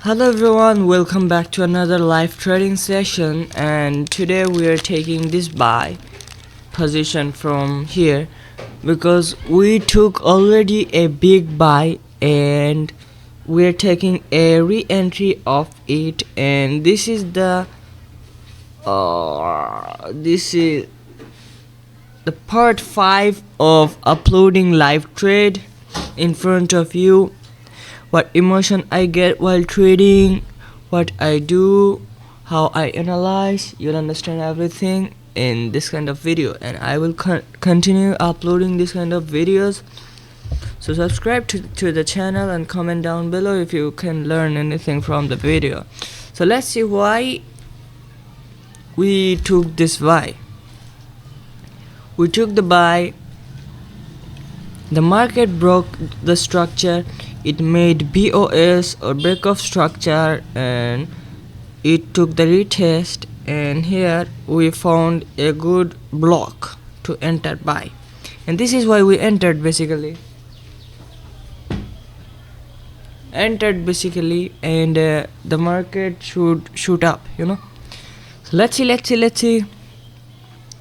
Hello everyone, welcome back to another live trading session, and today we are taking this buy position from here because we took already a big buy and we are taking a re-entry of it, and this is the part 5 of uploading live trade in front of you. What emotion I get while trading, what I do, how I analyze. You'll understand everything in this kind of video, and I will continue uploading this kind of videos. So subscribe to the channel and comment down below if you can learn anything from the video. So let's see why we took this buy. We took the buy. The market broke the structure. It made BOS or break of structure, and it took the retest, and here we found a good block to enter buy, and this is why we entered basically. And the market should shoot up, So let's see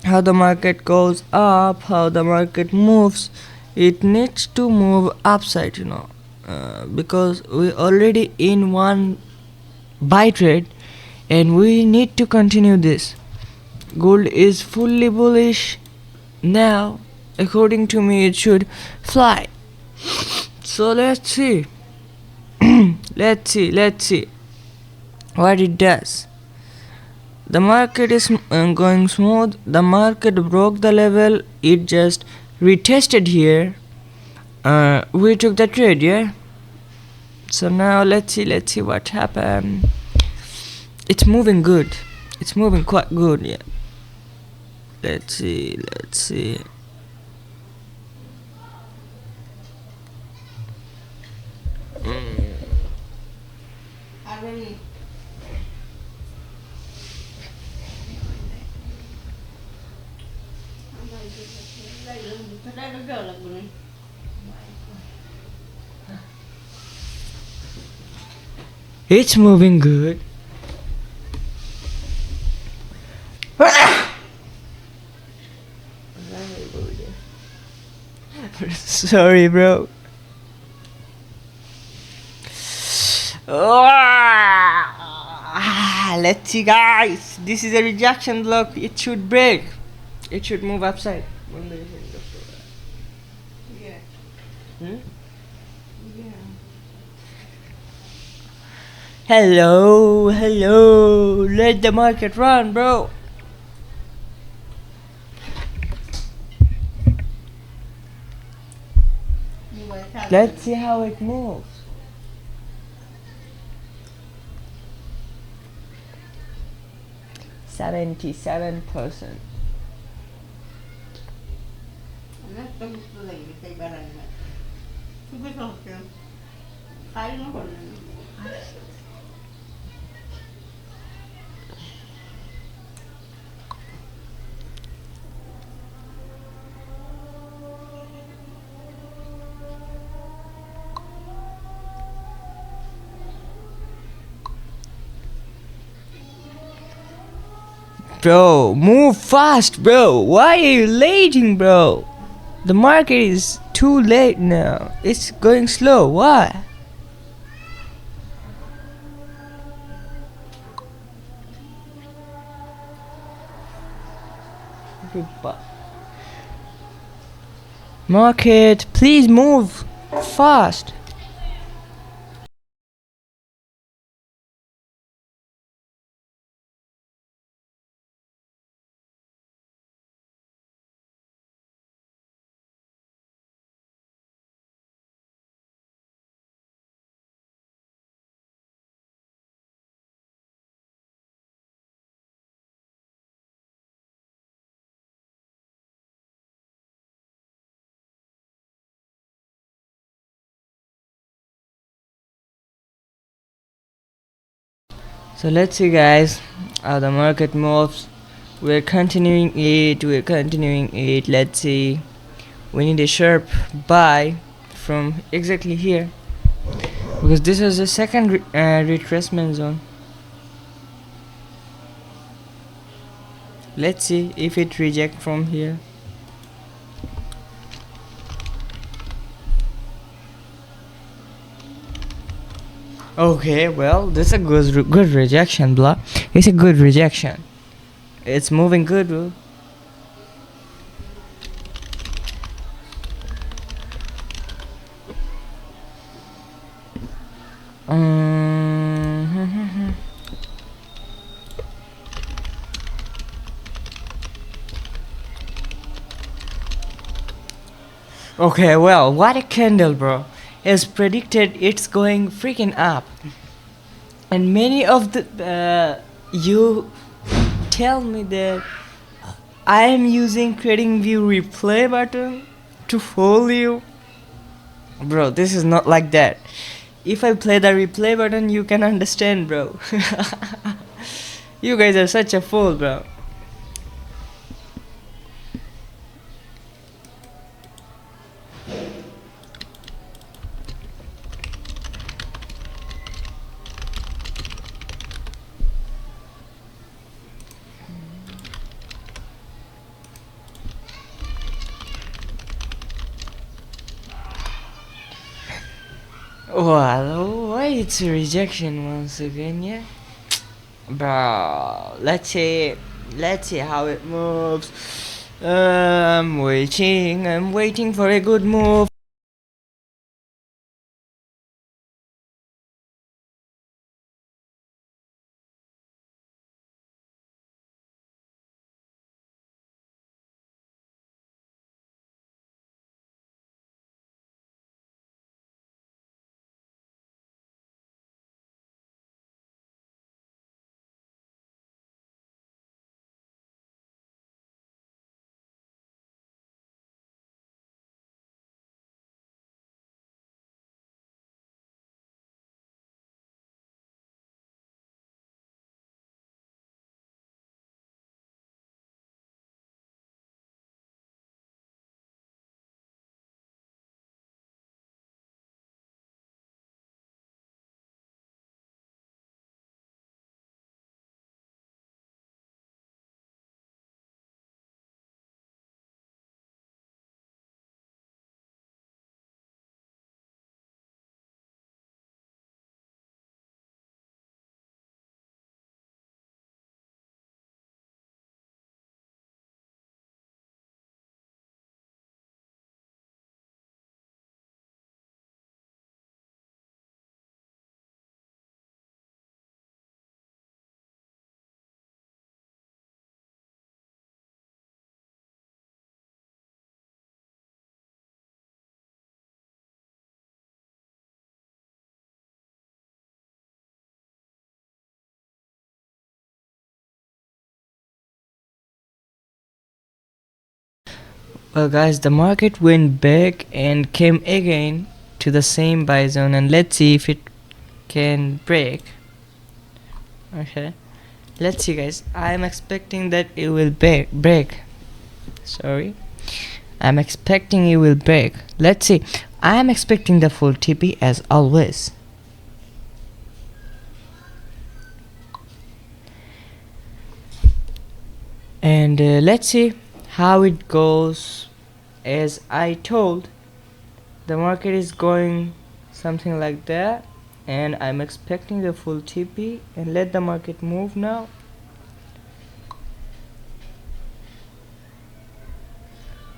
how the market goes up, how the market moves. It needs to move upside, because we already in one buy trade and we need to continue this. Gold is fully bullish now. According to me, it should fly. So let's see. let's see what it does. The market is going smooth. The market broke the level. It just retested here. We took the trade, yeah. So now let's see what happened. It's moving good. It's moving quite good, yeah. Let's see. It's moving good. Sorry, bro. Let's see, guys. This is a rejection block. It should break. It should move upside. Yeah. Yeah. Hello. Let the market run, bro. Let's see how it moves. %77%. Bro, move fast, bro. Why are you lating, bro? The market is too late now. It's going slow. Why? Market, please move fast. So let's see, guys, how the market moves. We're continuing it. Let's see. We need a sharp buy from exactly here. because this is the second retracement zone. Let's see if it reject from here. Okay, well, this is a good rejection, blah. It's a good rejection. It's moving good, bro. Okay, well, what a candle, bro. As predicted, it's going freaking up. And many of the you tell me that I am using trading view replay button to fool you. Bro, this is not like that. If I play the replay button, you can understand, bro. You guys are such a fool, bro. Well, why it's a rejection once again, yeah? Bro, let's see how it moves. I'm waiting for a good move. Well, guys, the market went back and came again to the same buy zone, and let's see if it can break. Okay, let's see, guys. I'm expecting that it will break. Sorry, I'm expecting it will break. Let's see. I'm expecting the full TP as always. And let's see how it goes. As I told, the market is going something like that, and I'm expecting the full TP, and let the market move now.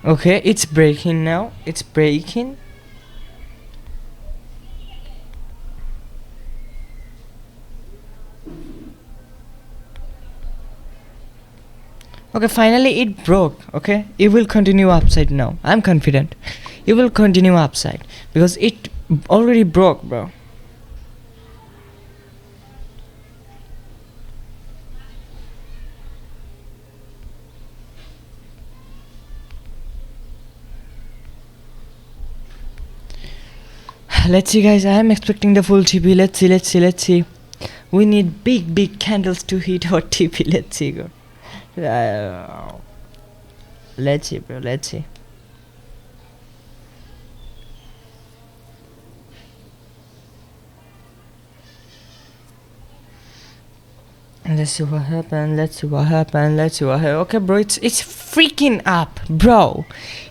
Okay, it's breaking now. It's breaking. Okay, finally it broke. Okay, it will continue upside now. I'm confident it will continue upside because it already broke, bro. Let's see, guys. I'm expecting the full TP. Let's see. We need big candles to hit our TP. Let's see, go. Let's see, bro. Let's see. Let's see what happened. Let's see what happened. Let's see what happened. Okay, bro, it's freaking up, bro.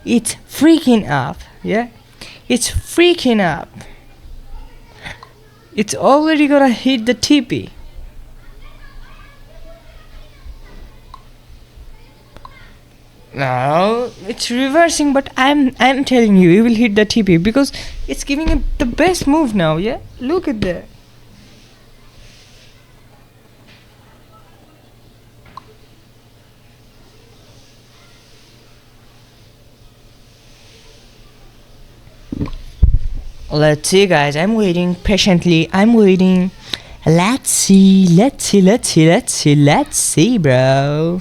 It's freaking up. Yeah, it's freaking up. It's already gonna hit the TP. Now it's reversing, but I'm telling you, it will hit the TP because it's giving it the best move now. Yeah, look at that. Let's see, guys. I'm waiting patiently. I'm waiting. Let's see, bro.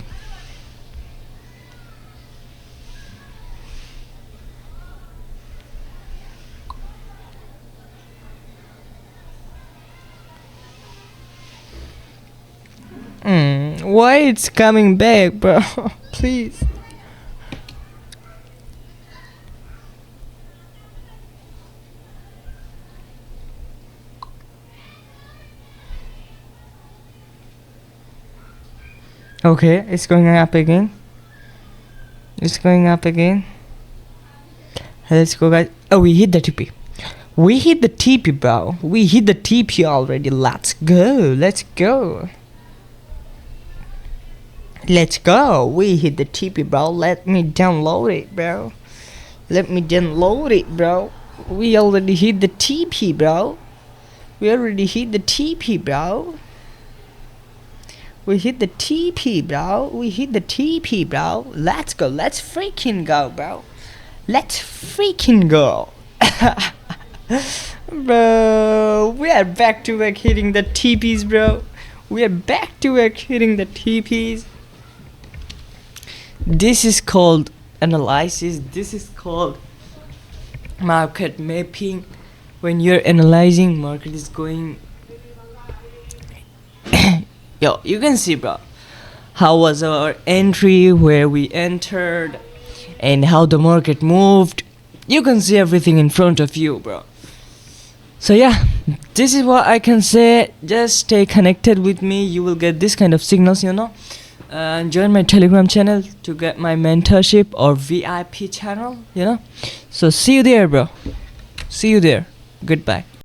Why it's coming back, bro? Please. Okay, it's going up again. It's going up again. Let's go, guys. Oh, we hit the TP. We hit the TP, bro. We hit the TP already. Let's go. Let's go. Let's go. We hit the TP, bro. Let me download it, bro. Let me download it, bro. We already hit the TP, bro. We already hit the TP, bro. We hit the TP, bro. We hit the TP, bro. Let's go. Let's freaking go, bro. Let's freaking go. Bro, we are back to back hitting the TPs, bro. We are back to back hitting the TPs. This is called analysis. This is called market mapping. When you're analyzing, market is going. Yo, you can see, bro, how was our entry, where we entered, and how the market moved. You can see everything in front of you, bro. So yeah, this is what I can say. Just stay connected with me. You will get this kind of signals, you know. Join my Telegram channel to get my mentorship or VIP channel, you know. So see you there, bro. See you there. Goodbye.